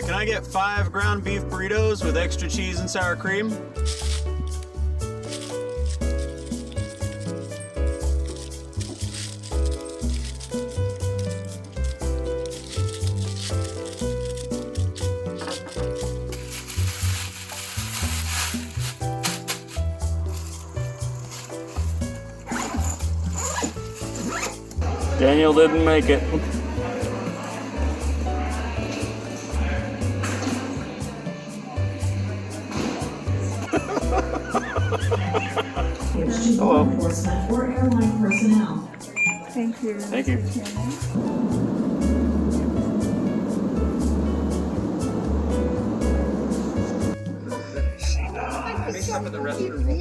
can I get 5 ground beef burritos with extra cheese and sour cream? Daniel didn't make it. Hello. For airline personnel. Thank you. Thank you.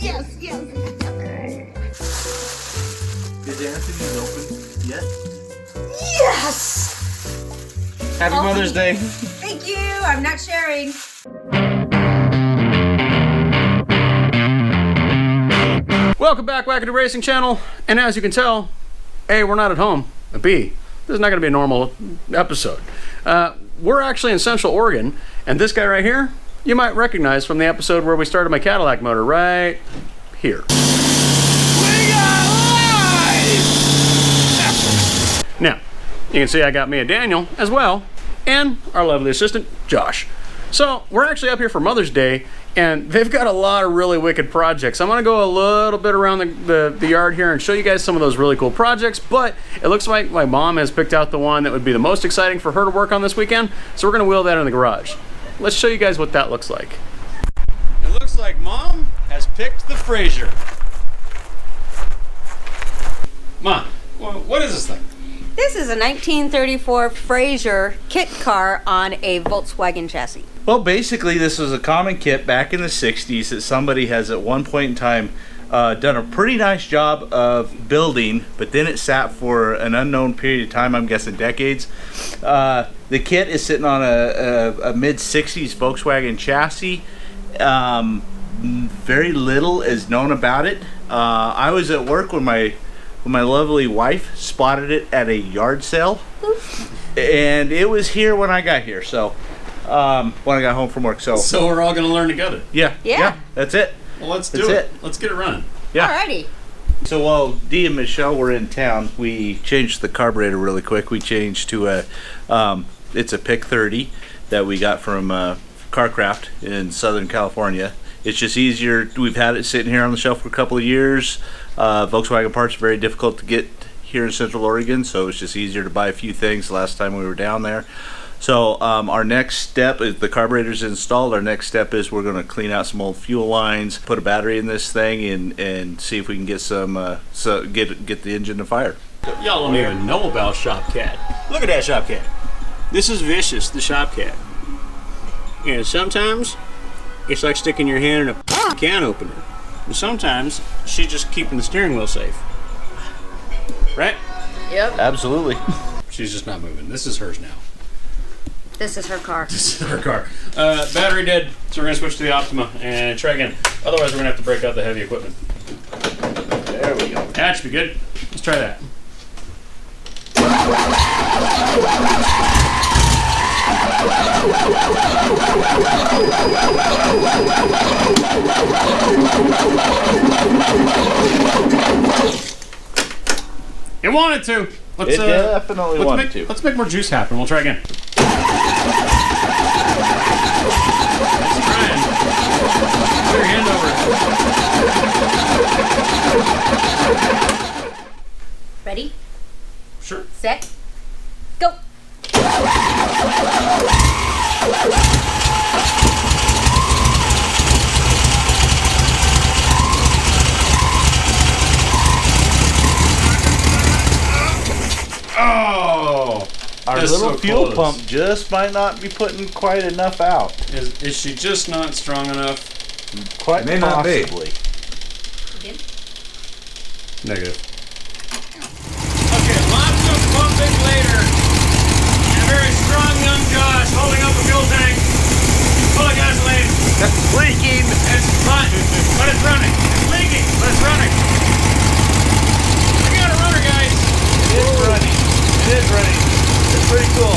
Yes, yes. Is Anthony open yet? Yes! Happy Mother's Day. Thank you. I'm not sharing. Welcome back, Wackadoo Racing Channel. And as you can tell, A, we're not at home. And B, this is not going to be a normal episode. We're actually in Central Oregon, and this guy right here, you might recognize from the episode where we started my Cadillac motor right here. Now, you can see I got me a Daniel as well, and our lovely assistant, Josh. So, we're actually up here for Mother's Day, and they've got a lot of really wicked projects. I'm gonna go a little bit around the yard here and show you guys some of those really cool projects, but it looks like my mom has picked out the one that would be the most exciting for her to work on this weekend, so we're gonna wheel that in the garage. Let's show you guys what that looks like. It looks like Mom has picked the Fraser. Mom, what is this thing? This is a 1934 Fraser Kit Car on a Volkswagen chassis. Well, basically, this was a common kit back in the 60s that somebody has at one point in time done a pretty nice job of building, but then it sat for an unknown period of time, I'm guessing decades. The kit is sitting on a mid-60s Volkswagen chassis. Very little is known about it. I was at work when my lovely wife spotted it at a yard sale, and it was here when I got here. So when I got home from work. So we're all gonna learn together. Yeah, that's it. Well, let's do it. Let's get it running. Yeah. Alrighty. So while Dee and Michelle were in town, we changed the carburetor really quick. We changed to it's a PIC 30 that we got from Carcraft in Southern California. It's just easier. We've had it sitting here on the shelf for a couple of years. Volkswagen parts are very difficult to get here in Central Oregon, so it's just easier to buy a few things the last time we were down there. So our next step is the carburetor's installed. Our next step is we're going to clean out some old fuel lines, put a battery in this thing, and see if we can get some get the engine to fire. Y'all don't even know about Shop Cat. Look at that Shop Cat. This is Vicious, the Shop Cat. And sometimes it's like sticking your hand in a can opener. And sometimes she's just keeping the steering wheel safe. Right? Yep. Absolutely. She's just not moving. This is hers now. This is her car. This is her car. Battery dead, so we're gonna switch to the Optima and try again. Otherwise, we're gonna have to break out the heavy equipment. There we go. That should be good. Let's try that. It wanted to. It definitely wanted to. Let's make more juice happen. We'll try again. Put your hand over it. Ready? Sure. Set. Go. Oh! Our Just little so fuel close. pump just might not be putting quite enough out. Is she just not strong enough? Quite May not be. possibly. Again. Negative. Okay, lots of pumping later. And a very strong young Josh holding up a fuel tank full of gasoline. That's leaking. It's hot, but it's running. It's leaking, but it's running. We got a runner, guys. It is running. It is running. It's pretty cool.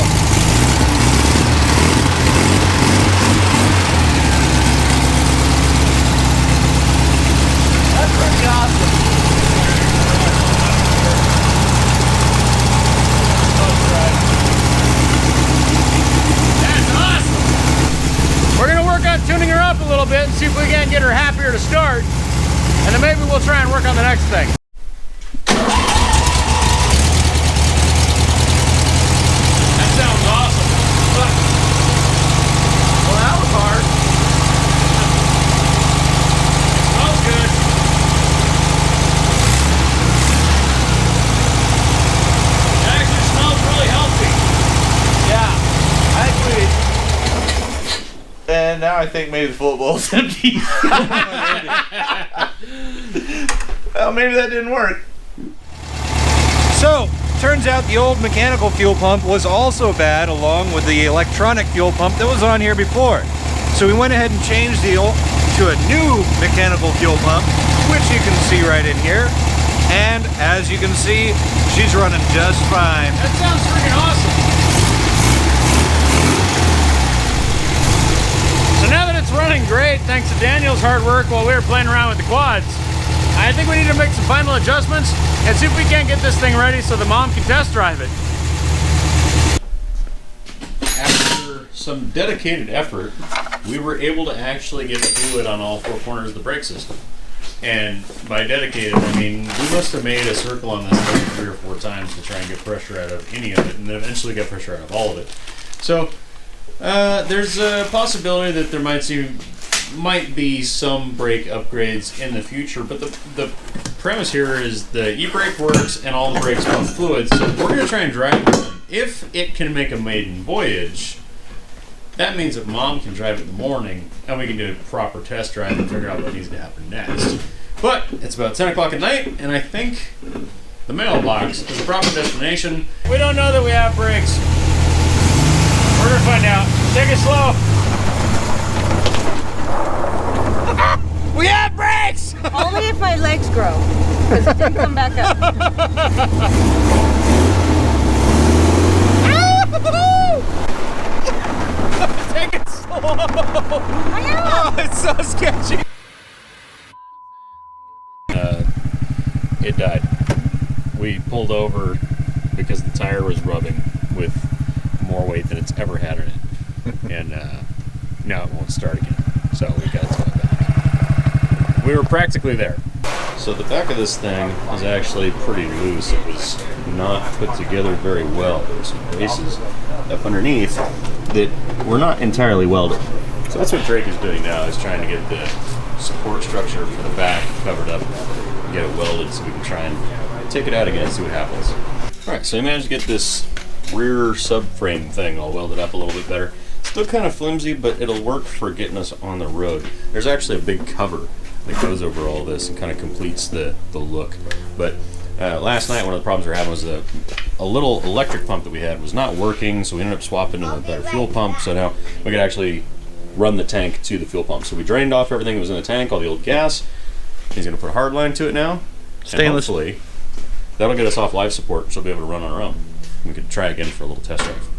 a little bit and see if we can get her happier to start. And then maybe we'll try and work on the next thing. That sounds awesome. Well, that was hard. It smells good. It actually smells really healthy. Yeah, actually. And now I think maybe the fuel bowl's empty. Well, maybe that didn't work. So, turns out the old mechanical fuel pump was also bad, along with the electronic fuel pump that was on here before. So we went ahead and changed the old to a new mechanical fuel pump, which you can see right in here. And as you can see, she's running just fine. That sounds freaking awesome. So now that it's running great, thanks to Daniel's hard work while we were playing around with the quads, I think we need to make some final adjustments and see if we can't get this thing ready so the mom can test drive it. After some dedicated effort, we were able to actually get fluid on all four corners of the brake system. And by dedicated, I mean we must have made a circle on this thing 3 or 4 times to try and get pressure out of any of it, and then eventually get pressure out of all of it. So there's a possibility that there might be some brake upgrades in the future, but the premise here is the e-brake works and all the brakes pump fluid, so we're going to try and drive it. If it can make a maiden voyage, that means that mom can drive it in the morning and we can do a proper test drive and figure out what needs to happen next. But it's about 10 o'clock at night, and I think the mailbox is the proper destination. We don't know that we have brakes. We're going to find out. Take it slow. We have brakes! Only if my legs grow, because it didn't come back up. Take it slow! Oh, it's so sketchy. It died. We pulled over because the tire was rubbing with more weight than it's ever had in it. And now it won't start again. So we got to it back. We were practically there. So the back of this thing is actually pretty loose. It was not put together very well. There's some bases up underneath that were not entirely welded. So that's what Drake is doing now, is trying to get the support structure for the back covered up and get it welded so we can try and take it out again and see what happens. Alright, so we managed to get this rear subframe thing all welded up a little bit better. Still kind of flimsy, but it'll work for getting us on the road. There's actually a big cover that goes over all this and kind of completes the look. But last night, one of the problems we were having was a little electric pump that we had was not working, so we ended up swapping to a better fuel pump, so now we could actually run the tank to the fuel pump. So we drained off everything that was in the tank, all the old gas. He's going to put a hard line to it now. Stainless. And hopefully, that'll get us off life support, so we'll be able to run on our own. We could try again for a little test drive.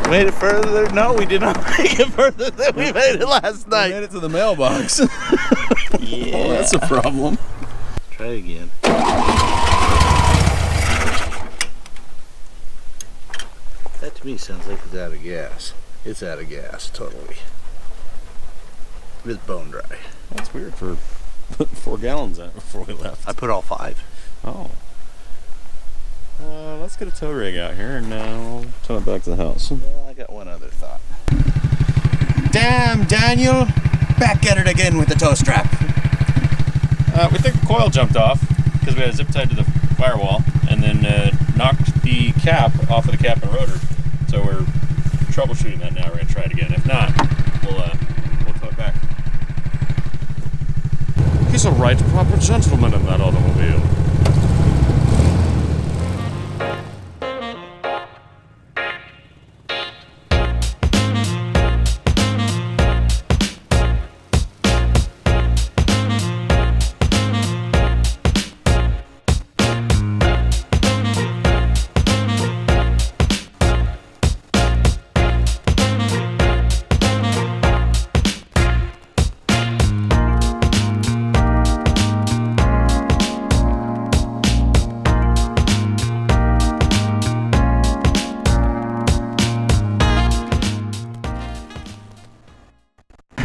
Made it further? No, we did not make it further than we made it last night. We made it to the mailbox. Yeah. Oh, that's a problem. Try it again. That to me sounds like it's out of gas. It's out of gas, totally. It's bone dry. That's weird for putting 4 gallons out before we left. I put all 5. Oh. Let's get a tow rig out here and we'll tow it back to the house. Well, I got one other thought. Damn am Daniel, back at it again with the tow strap. We think the coil jumped off because we had a zip tied to the firewall and then knocked the cap off of the cap and rotor. So we're troubleshooting that now. We're going to try it again. If not, we'll tow it back. He's a right proper gentleman in that automobile.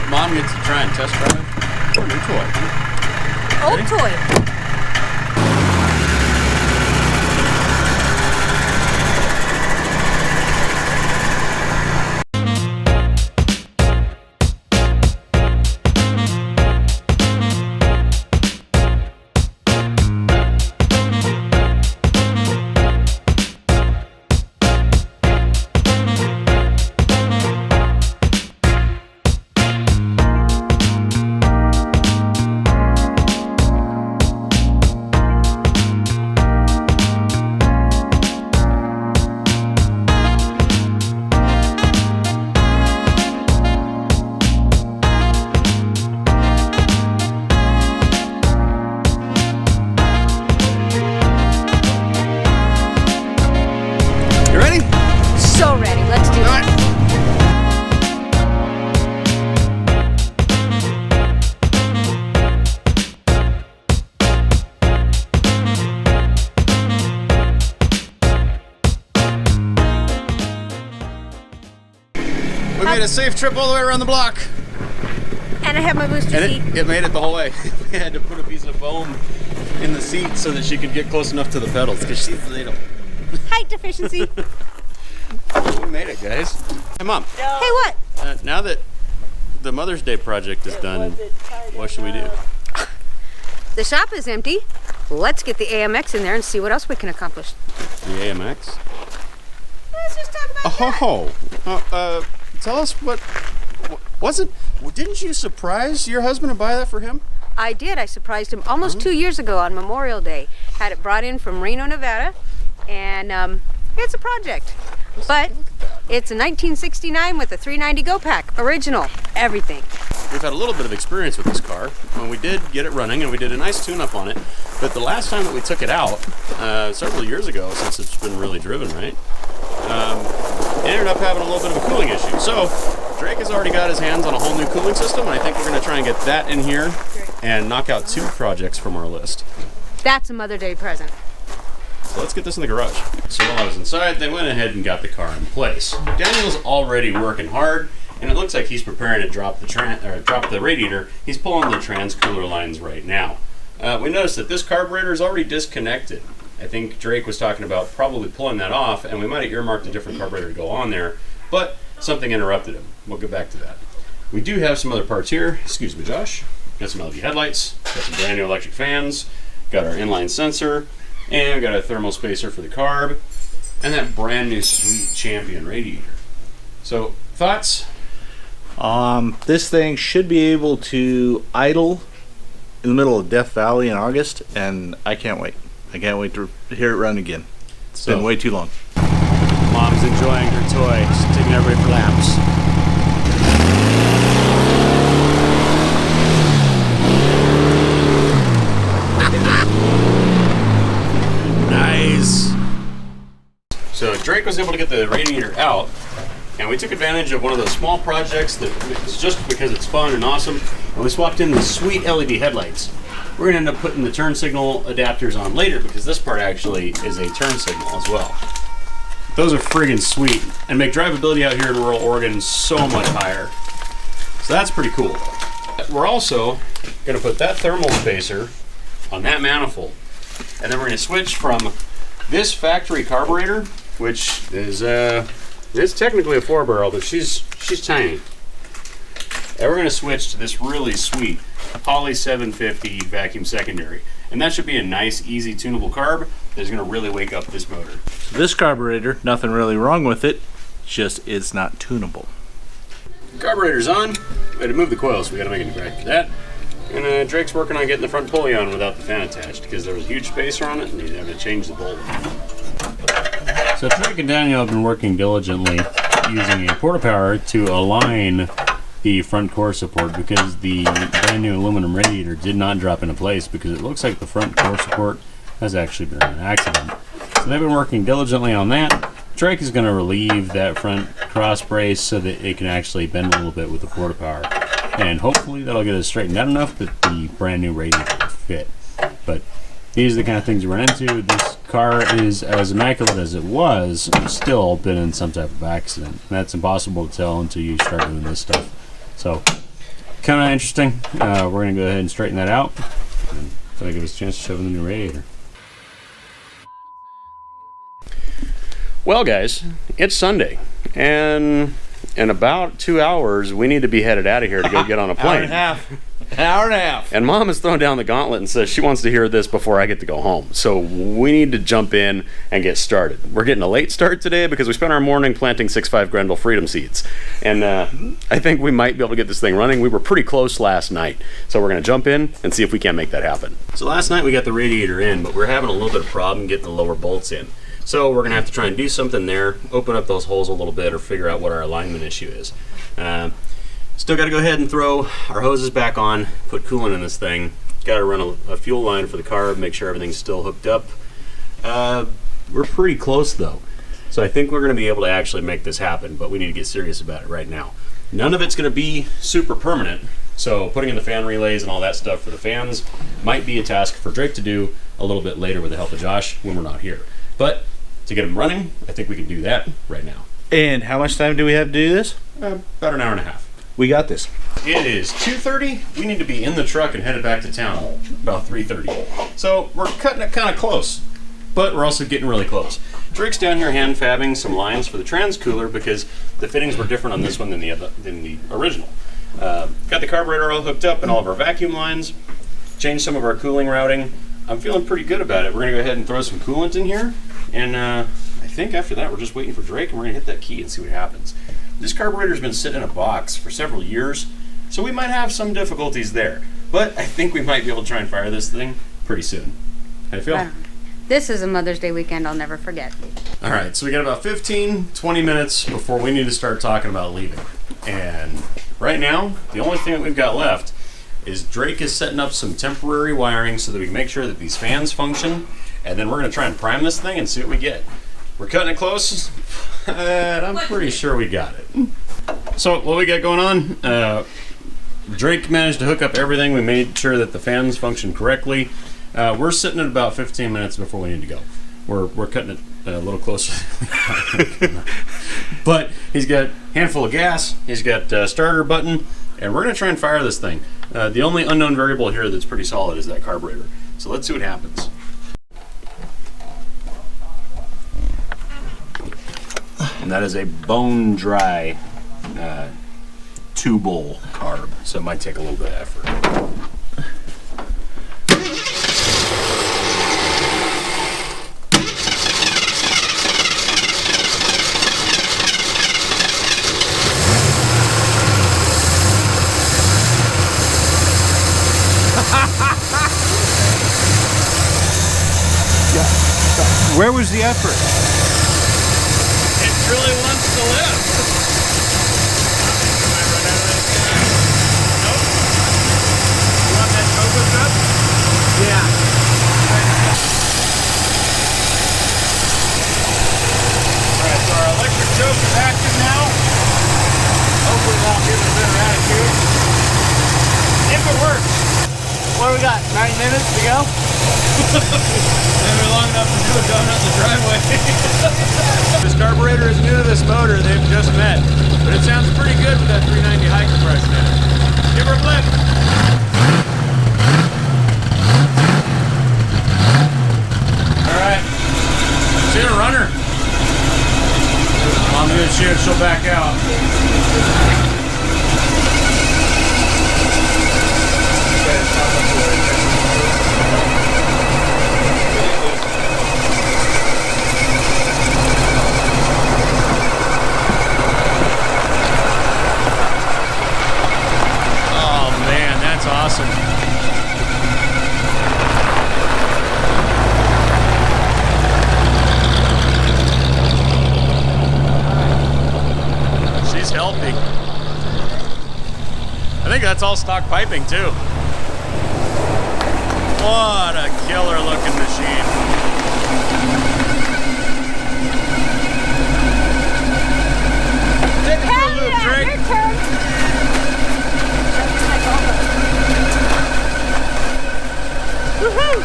Mom gets to try and test drive a new toy. Old toy. So ready. Let's do it. We made a safe trip all the way around the block. And I have my booster And seat. it made it the whole way. We had to put a piece of foam in the seat so that she could get close enough to the pedals because she's little. Height deficiency. We made it, guys. Hey, Mom. Hey, what? Now that the Mother's Day project is done, what should we do? The shop is empty. Let's get the AMX in there and see what else we can accomplish. The AMX? Let's just talk about that. Tell us didn't you surprise your husband and buy that for him? I did. I surprised him almost 2 years ago on Memorial Day. Had it brought in from Reno, Nevada, and it's a project. But it's a 1969 with a 390 Go Pack, original, everything. We've had a little bit of experience with this car, and we did get it running, and we did a nice tune-up on it. But the last time that we took it out, several years ago, since it's been really driven, right, it ended up having a little bit of a cooling issue. So Drake has already got his hands on a whole new cooling system, and I think we're going to try and get that in here and knock out 2 projects from our list. That's a Mother Day present. So let's get this in the garage. So while I was inside, they went ahead and got the car in place. Daniel's already working hard, and it looks like he's preparing to drop the radiator. He's pulling the trans cooler lines right now. We noticed that this carburetor is already disconnected. I think Drake was talking about probably pulling that off, and we might have earmarked a different carburetor to go on there, but something interrupted him. We'll get back to that. We do have some other parts here. Excuse me, Josh. Got some LED headlights, got some brand new electric fans, got our inline sensor, and we got a thermal spacer for the carb, and that brand new sweet Champion radiator. So, thoughts? This thing should be able to idle in the middle of Death Valley in August, and I can't wait. I can't wait to hear it run again. It's been way too long. Mom's enjoying her toy. She's taking everybody for laps. Nice. So Drake was able to get the radiator out, and we took advantage of one of those small projects that is just because it's fun and awesome, and we swapped in the sweet LED headlights. We're going to end up putting the turn signal adapters on later because this part actually is a turn signal as well. Those are friggin' sweet and make drivability out here in rural Oregon so much higher. So that's pretty cool. We're also going to put that thermal spacer on that manifold, and then we're going to switch from this factory carburetor, which is it's technically a 4-barrel, but she's tiny. And we're going to switch to this really sweet Poly 750 vacuum secondary. And that should be a nice, easy, tunable carb that's going to really wake up this motor. This carburetor, nothing really wrong with it, just it's not tunable. Carburetor's on. We had to move the coils, so we got to make a new bracket for that. And Drake's working on getting the front pulley on without the fan attached because there was a huge spacer on it and he'd have to change the bolt. So Drake and Daniel have been working diligently using a porta power to align the front core support because the brand new aluminum radiator did not drop into place because it looks like the front core support has actually been in an accident. So they've been working diligently on that. Drake is going to relieve that front cross brace so that it can actually bend a little bit with the porta power. And hopefully that'll get it straightened out enough that the brand new radiator will fit. But these are the kind of things we run into. This car is as immaculate as it was, still been in some type of accident. And that's impossible to tell until you start doing this stuff. So, kind of interesting. We're going to go ahead and straighten that out. And that'll give us a chance to shove in the new radiator. Well, guys, it's Sunday. And in about 2 hours, we need to be headed out of here to go get on a plane. Hour and a half. And Mom has thrown down the gauntlet and says she wants to hear this before I get to go home. So we need to jump in and get started. We're getting a late start today because we spent our morning planting 6.5 Grendel Freedom seeds. And I think we might be able to get this thing running. We were pretty close last night. So we're going to jump in and see if we can't make that happen. So last night we got the radiator in, but we're having a little bit of problem getting the lower bolts in. So we're going to have to try and do something there, open up those holes a little bit, or figure out what our alignment issue is. Still got to go ahead and throw our hoses back on, put coolant in this thing. Got to run a fuel line for the car, make sure everything's still hooked up. We're pretty close though. So I think we're going to be able to actually make this happen, but we need to get serious about it right now. None of it's going to be super permanent. So putting in the fan relays and all that stuff for the fans might be a task for Drake to do a little bit later with the help of Josh when we're not here. But to get them running, I think we can do that right now. And how much time do we have to do this? About an hour and a half. We got this. It is 2:30. We need to be in the truck and headed back to town about 3:30. So we're cutting it kind of close, but we're also getting really close. Drake's down here hand fabbing some lines for the trans cooler because the fittings were different on this one than the original. Got the carburetor all hooked up and all of our vacuum lines. Changed some of our cooling routing. I'm feeling pretty good about it. We're gonna go ahead and throw some coolant in here, and I think after that we're just waiting for Drake and we're gonna hit that key and see what happens. This carburetor's been sitting in a box for several years, so we might have some difficulties there. But I think we might be able to try and fire this thing pretty soon. How do you feel? This is a Mother's Day weekend I'll never forget. All right, so we got about 15-20 minutes before we need to start talking about leaving. And right now, the only thing that we've got left is Drake is setting up some temporary wiring so that we can make sure that these fans function, and then we're going to try and prime this thing and see what we get. We're cutting it close, and I'm pretty sure we got it. So what we got going on, Drake managed to hook up everything. We made sure that the fans function correctly. We're sitting at about 15 minutes before we need to go. We're cutting it a little closer. But he's got a handful of gas, he's got a starter button, and we're going to try and fire this thing. The only unknown variable here that's pretty solid is that carburetor. So let's see what happens. And that is a bone dry 2-bowl carb, so it might take a little bit of effort. Where was the effort? It really wants to live. Am I run out of this? Nope. You want that toe hooked up? Yeah. Alright, so our electric choke is active now. Hopefully that'll give it a better attitude. If it works. What do we got? 9 minutes to go? Maybe long enough to do a donut in the driveway. This carburetor is new to this motor. They've just met. But it sounds pretty good with that 390 high compression in it. Give her a flip. Alright. See a runner. I'm going to shoot. She'll back out. think that's all stock piping too. What a killer looking machine. Take it for a loop, Drake. Your turn. Woohoo!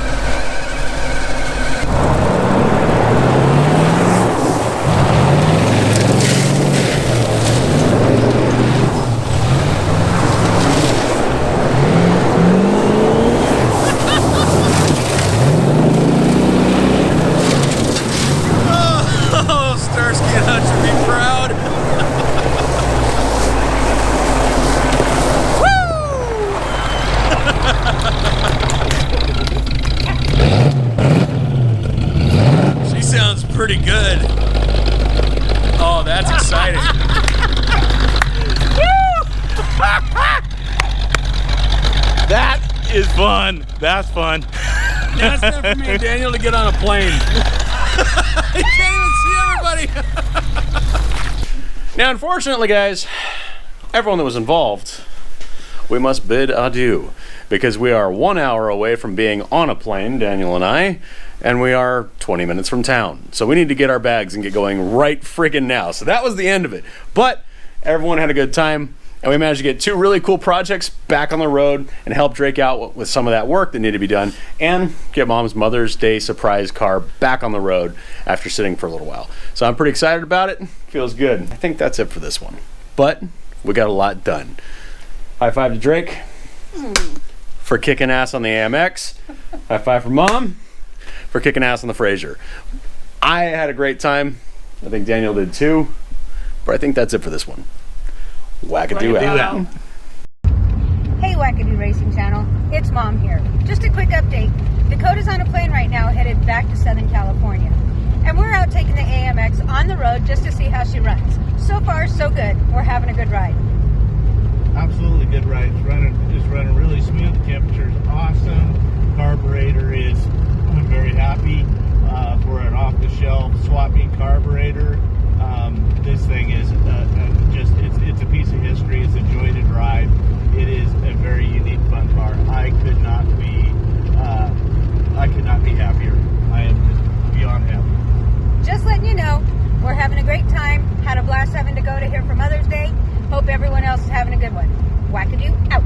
Oh, Starsky and Hutch would be proud. She sounds pretty good. Oh, that's exciting. That is fun. That's fun. That's enough for me and Daniel to get on a plane. I can't even see everybody. Now, unfortunately, guys, everyone that was involved, we must bid adieu because we are 1 hour away from being on a plane, Daniel and I, and we are 20 minutes from town. So we need to get our bags and get going right friggin' now. So that was the end of it. But everyone had a good time. And we managed to get 2 really cool projects back on the road and help Drake out with some of that work that needed to be done and get Mom's Mother's Day surprise car back on the road after sitting for a little while. So I'm pretty excited about it. Feels good. I think that's it for this one. But we got a lot done. High five to Drake for kicking ass on the AMX. High five for Mom for kicking ass on the Frasier. I had a great time. I think Daniel did too. But I think that's it for this one. Wackadoo out. Hey Wackadoo Racing Channel, it's Mom here. Just a quick update. Dakota's on a plane right now headed back to Southern California. And we're out taking the AMX on the road just to see how she runs. So far, so good. We're having a good ride. Absolutely good ride. It's running really smooth. The temperature's awesome. Carburetor is, I'm very happy for an off-the-shelf swapping carburetor. This thing is just, it's a piece of history. It's a joy to drive. It is a very unique, fun car. I could not be happier. I am just beyond happy. Just letting you know, we're having a great time. Had a blast having to go to here for Mother's Day. Hope everyone else is having a good one. Wackadoo out.